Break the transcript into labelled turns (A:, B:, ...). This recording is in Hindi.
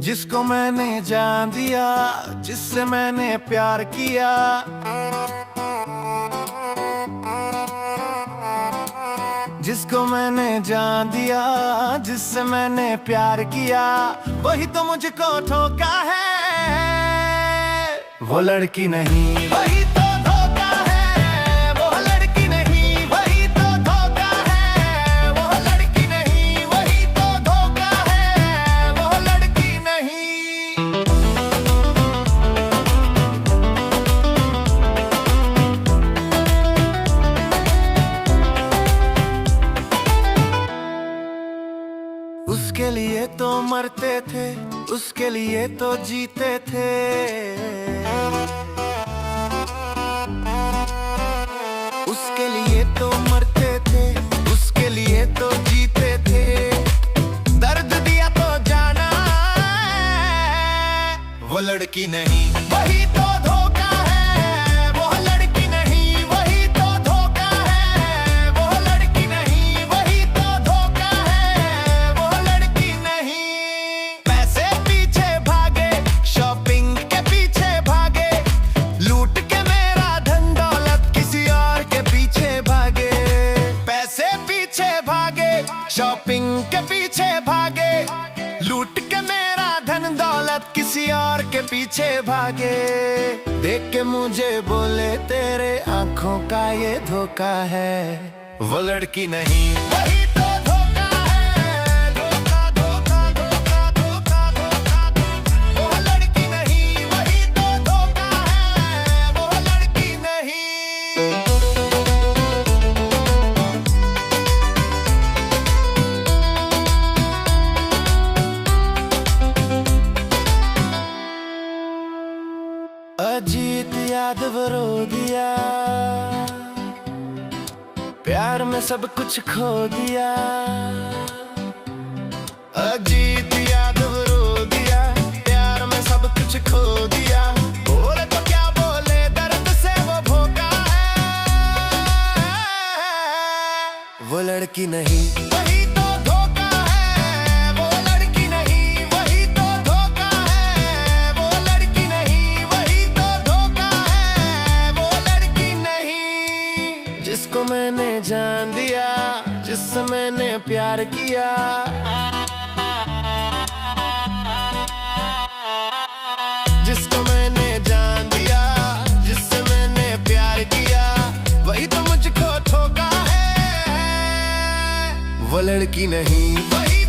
A: जिसको मैंने जान दिया, जिससे मैंने प्यार किया, जिसको मैंने जान दिया, जिससे मैंने प्यार किया, वही तो मुझको धोखा है। वो लड़की नहीं, वही तो धोखा है। वो लड़की नहीं, वही तो धोखा है। वो लड़की नहीं, वही तो धोखा है। वो लड़की नहीं। उसके लिए तो मरते थे, उसके लिए तो जीते थे। उसके लिए तो मरते थे, उसके लिए तो जीते थे। दर्द दिया तो जाना, वो लड़की नहीं, वही तो धोखा है। वो लड़की नहीं, वही तो धोखा है। वो लड़की नहीं, वही तो धोखा है। वो लड़की नहीं। पैसे पीछे भागे, शॉपिंग के पीछे भागे, लूट के मेरा धन दौलत किसी और के पीछे भागे। पैसे पीछे भागे, शॉपिंग के पीछे भागे, लूट के मेरा धन दौलत किसी और के पीछे भागे। देख के मुझे बोले तेरे आंखों का ये धोखा है। वो लड़की नहीं, वही तो धोखा है। धोखा धोखा धोखा धोखा धोखा। वो लड़की नहीं, वही तो धोखा है। वो लड़की नहीं। अजीत यादव रो दिया, प्यार में सब कुछ खो दिया। अजीत यादव रो दिया, प्यार में सब कुछ खो दिया। बोले तो क्या बोले, दर्द से वो भोगा है। वो लड़की नहीं, वही तो धोखा है। वो लड़की नहीं, वही तो धोखा है। वो लड़की नहीं, वही तो धोखा है। वो लड़की नहीं। जिसको मैंने जान दिया, जिससे मैंने प्यार किया, जिसको मैंने जान दिया, जिससे मैंने प्यार किया, वही तो मुझको धोखा है। वो लड़की नहीं, वही